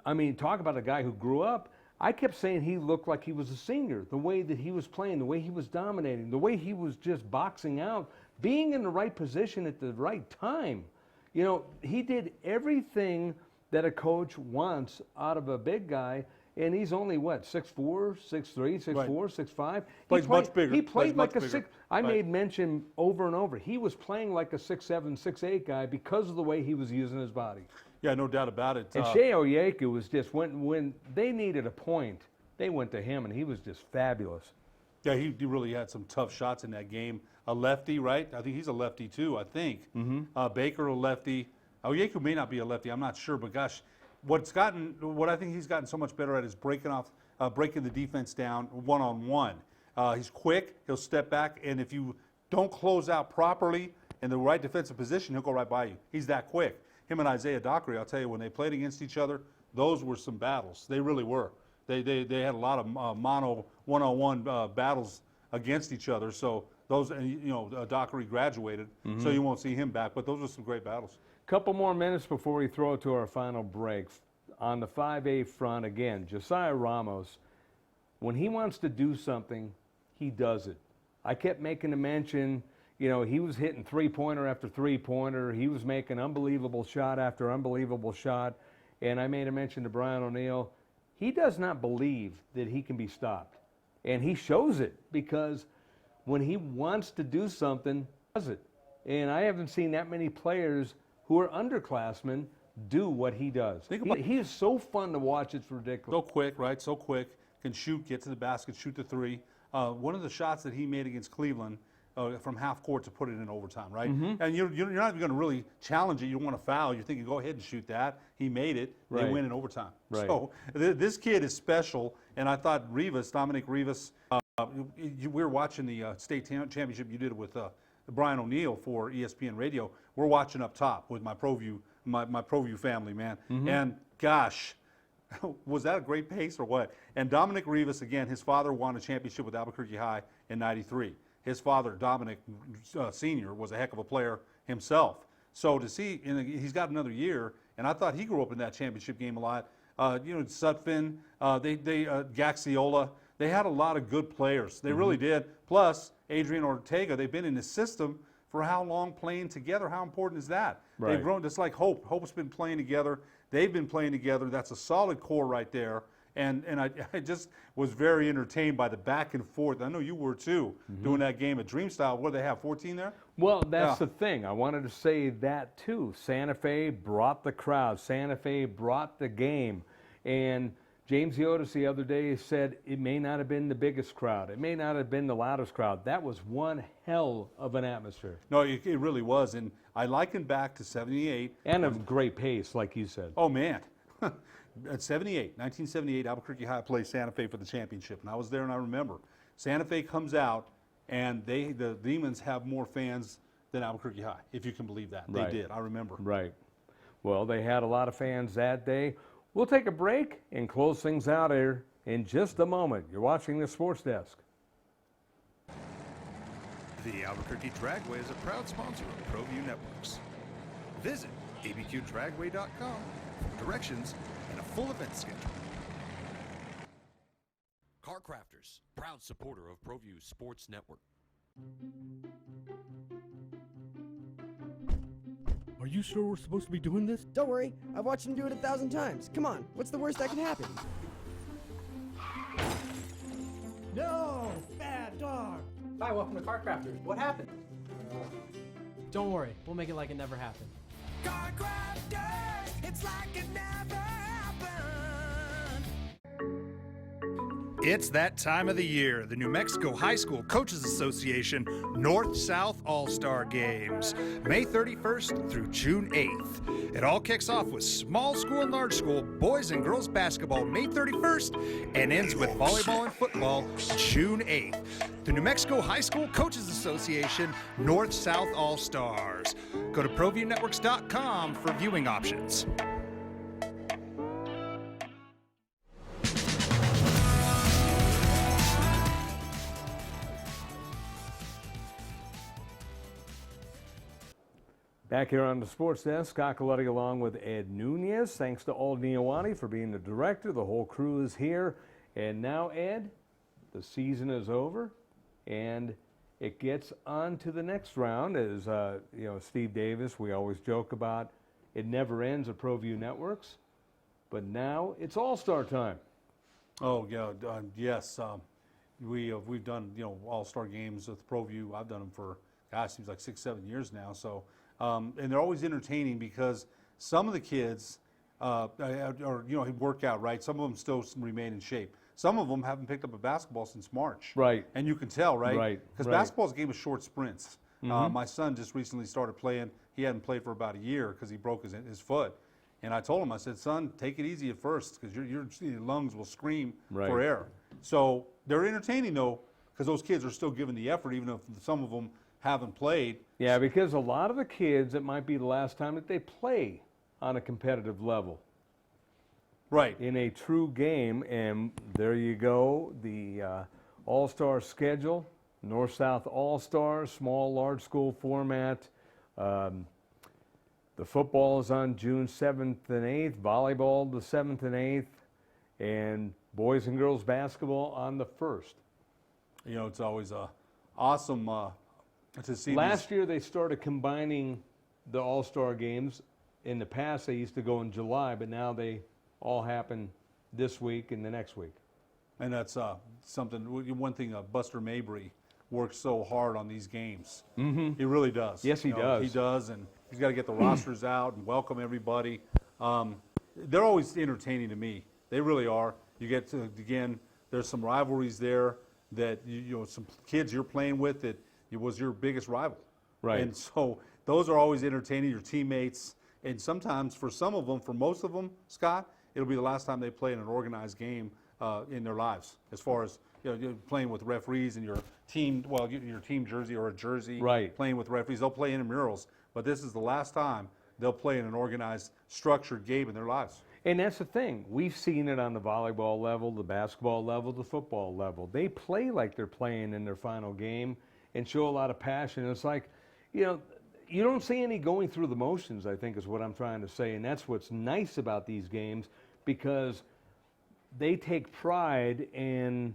I mean, talk about a guy who grew up. I kept saying he looked like he was a senior, the way that he was playing, the way he was dominating, the way he was just boxing out, being in the right position at the right time. You know, he did everything that a coach wants out of a big guy, and he's only, what, 6'4", 6'3", 6'4", 6'5"? Plays much bigger. He played like a bigger. 6. I made mention over and over. He was playing like a 6'7", 6'8" guy because of the way he was using his body. Yeah, no doubt about it. And Shea Orieku was just, when they needed a point, they went to him, and he was just fabulous. Yeah, he really had some tough shots in that game. A lefty, right? I think he's a lefty too, I think. Baker, a lefty. Orieku may not be a lefty, I'm not sure, but gosh, what I think he's gotten so much better at is breaking the defense down one-on-one. He's quick, he'll step back, and if you don't close out properly in the right defensive position, he'll go right by you. He's that quick. Him and Isaiah Dockery, I'll tell you, when they played against each other, those were some battles. They really were. They had a lot of mono one-on-one battles against each other. So those, and you know, Dockery graduated, so you won't see him back. But those are some great battles. Couple more minutes before we throw it to our final break. On the 5A front, again, Josiah Ramos, when he wants to do something, he does it. I kept making a mention, you know, he was hitting three-pointer after three-pointer. He was making unbelievable shot after unbelievable shot. And I made a mention to Brian O'Neill. He does not believe that he can be stopped. And he shows it because when he wants to do something, he does it. And I haven't seen that many players who are underclassmen do what he does. He is so fun to watch, it's ridiculous. So quick, right? So quick. Can shoot, get to the basket, shoot the three. One of the shots that he made against Cleveland from half court to put it in overtime, right? And you're not even going to really challenge it. You don't want to foul. You're thinking, go ahead and shoot that. He made it. They win in overtime. Right. So this kid is special. And I thought Dominic Rivas, we were watching the state championship you did with Brian O'Neill for ESPN Radio. We're watching up top with my ProView, my ProView family, man. And gosh, was that a great pace or what? And Dominic Rivas, again, his father won a championship with Albuquerque High in '93. His father, Dominic Sr., was a heck of a player himself. So to see, he's got another year, and I thought he grew up in that championship game a lot. You know, Sutphin, Gaxiola, they had a lot of good players. They really did. Plus, Adrian Ortega, they've been in the system for how long playing together? How important is that? Right. They've grown, just like Hope. Hope's been playing together. They've been playing together. That's a solid core right there. And I just was very entertained by the back and forth. I know you were too, doing that game at Dreamstyle. What do they have, 14 there? Well, that's the thing. I wanted to say that too. Santa Fe brought the crowd. Santa Fe brought the game. And James Yotis the other day said it may not have been the biggest crowd. It may not have been the loudest crowd. That was one hell of an atmosphere. No, it really was. And I liken back to 78. And a great pace, like you said. Oh, man. At 1978, Albuquerque High played Santa Fe for the championship. And I was there and I remember. Santa Fe comes out and the Demons have more fans than Albuquerque High, if you can believe that. Right. They did, I remember. Right. Well, they had a lot of fans that day. We'll take a break and close things out here in just a moment. You're watching the Sports Desk. The Albuquerque Dragway is a proud sponsor of ProView Networks. Visit abqdragway.com for directions and a full event schedule. Car Crafters, proud supporter of ProView Sports Network. Are you sure we're supposed to be doing this? Don't worry, I've watched him do it 1,000 times. Come on, what's the worst that could happen? No! Bad dog! Hi, welcome to Car Crafters. What happened? Don't worry, we'll make it like it never happened. Car Crafters, it's like it never happened. It's that time of the year, the New Mexico High School Coaches Association North-South All-Star Games, May 31st through June 8th. It all kicks off with small school and large school boys and girls basketball May 31st and ends with volleyball and football June 8th. The New Mexico High School Coaches Association North-South All-Stars. Go to ProViewNetworks.com for viewing options. Back here on the Sports Desk, Scott Coletti along with Ed Nunez. Thanks to Ald Niawani for being the director. The whole crew is here. And now, Ed, the season is over, and it gets on to the next round. As you know, Steve Davis, we always joke about it never ends at ProView Networks, but now it's All-Star time. Oh, yeah, yes. We've done, you know, All-Star games with ProView. I've done them for, gosh, seems like 6-7 years now. So. And they're always entertaining because some of the kids are, you know, work out, right? Some of them still remain in shape. Some of them haven't picked up a basketball since March. Right. And you can tell, right? Right. Because right. basketball is a game of short sprints. My son just recently started playing. He hadn't played for about a year because he broke his foot. And I told him, I said, son, take it easy at first because your lungs will scream for air. So they're entertaining, though, because those kids are still giving the effort, even if some of them haven't played. Yeah, because a lot of the kids, it might be the last time that they play on a competitive level. Right. In a true game, and there you go, the All-Star schedule. North-South All-Stars, small, large school format. The football is on June 7th and 8th, volleyball the 7th and 8th, and boys and girls basketball on the 1st. You know, it's always awesome to see. Last year they started combining the All-Star games. In the past they used to go in July, but now they all happen this week and the next week. And that's something, one thing Buster Mabry works so hard on these games. Mm-hmm. He really does. Yes, he does. He does, and he's got to get the rosters out and welcome everybody. They're always entertaining to me. They really are. You get to, again, there's some rivalries there that, you know, some kids you're playing with that it was your biggest rival. Right. And so those are always entertaining, your teammates. And sometimes for some of them, for most of them, Scott, it'll be the last time they play in an organized game in their lives, as far as, you know, you're playing with referees and your team, well, your team jersey or a jersey, right, playing with referees. They'll play intramurals, but this is the last time they'll play in an organized, structured game in their lives. And that's the thing. We've seen it on the volleyball level, the basketball level, the football level. They play like they're playing in their final game and show a lot of passion. It's like, you know, you don't see any going through the motions, I think is what I'm trying to say. And that's what's nice about these games, because they take pride, and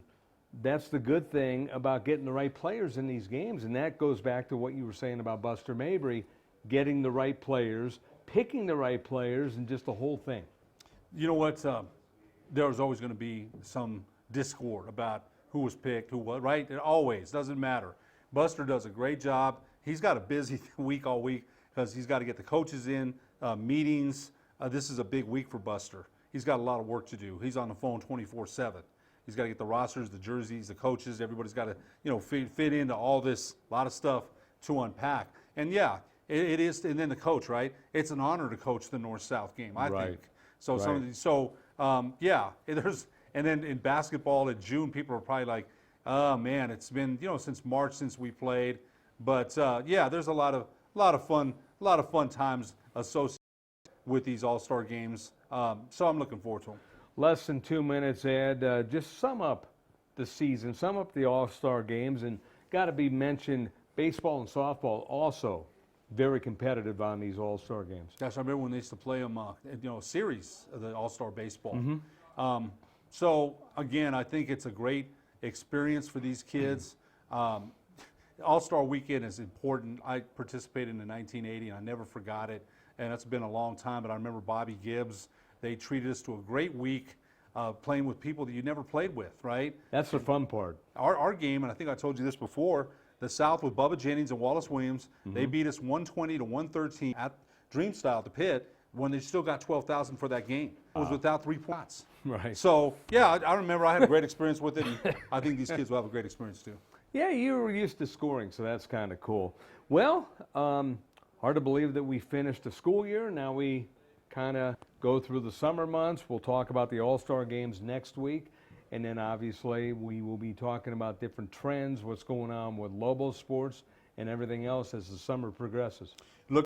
that's the good thing about getting the right players in these games. And that goes back to what you were saying about Buster Mabry, getting the right players, picking the right players, and just the whole thing. You know what? There's always going to be some discord about who was picked, who was, right? It always doesn't matter. Buster does a great job. He's got a busy week all week because he's got to get the coaches in, meetings. This is a big week for Buster. He's got a lot of work to do. He's on the phone 24/7. He's got to get the rosters, the jerseys, the coaches. Everybody's got to, you know, fit into all this, a lot of stuff to unpack. And yeah, it is. And then the coach, right? It's an honor to coach the North-South game, I think. So right. some of these, yeah. And then in basketball in June, people are probably like, oh man, it's been, you know, since March since we played. But yeah, there's a lot of fun times associated with these All-Star games. So I'm looking forward to them. Less than 2 minutes, Ed. Just sum up the season, sum up the All-Star games, and got to be mentioned, baseball and softball also very competitive on these All-Star games. Gosh, I remember when they used to play them, you know, a series of the All-Star baseball. Mm-hmm. So again, I think it's a great experience for these kids. All-Star Weekend is important. I participated in 1980, and I never forgot it. And it's been a long time, but I remember Bobby Gibbs. They treated us to a great week playing with people that you never played with, right? That's the fun part. Our game, and I think I told you this before, the South with Bubba Jennings and Wallace Williams, they beat us 120 to 113 at Dream Style at the Pit when they still got 12,000 for that game. It was without 3 points. Right. So, yeah, I remember I had a great experience with it, and I think these kids will have a great experience too. Yeah, you were used to scoring, so that's kind of cool. Well, hard to believe that we finished the school year. Now we kind of go through the summer months. We'll talk about the All-Star games next week. And then obviously we will be talking about different trends, what's going on with Lobo sports and everything else as the summer progresses. Look,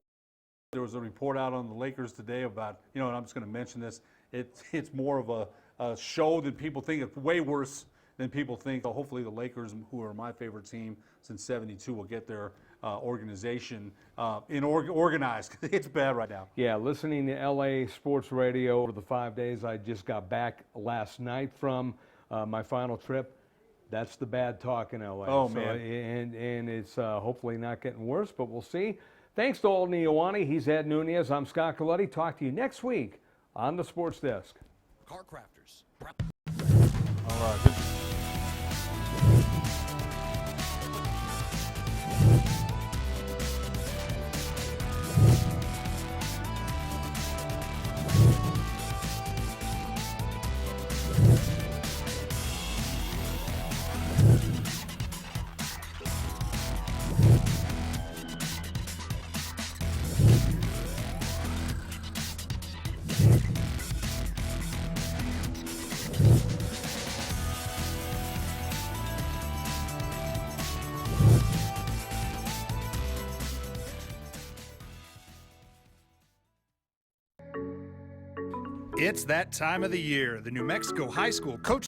there was a report out on the Lakers today about, you know, and I'm just going to mention this, it's more of a show than people think. It's way worse than people think. So hopefully the Lakers, who are my favorite team since '72, will get their organization organized, because it's bad right now. Yeah, listening to LA Sports Radio over the 5 days I just got back last night from my final trip. That's the bad talk in LA. Oh, so, man. And it's hopefully not getting worse, but we'll see. Thanks to Alden Ioane. He's Ed Nunez. I'm Scott Coletti. Talk to you next week on the Sports Desk. Car Crafters. All right. It's that time of the year. The New Mexico High School Coach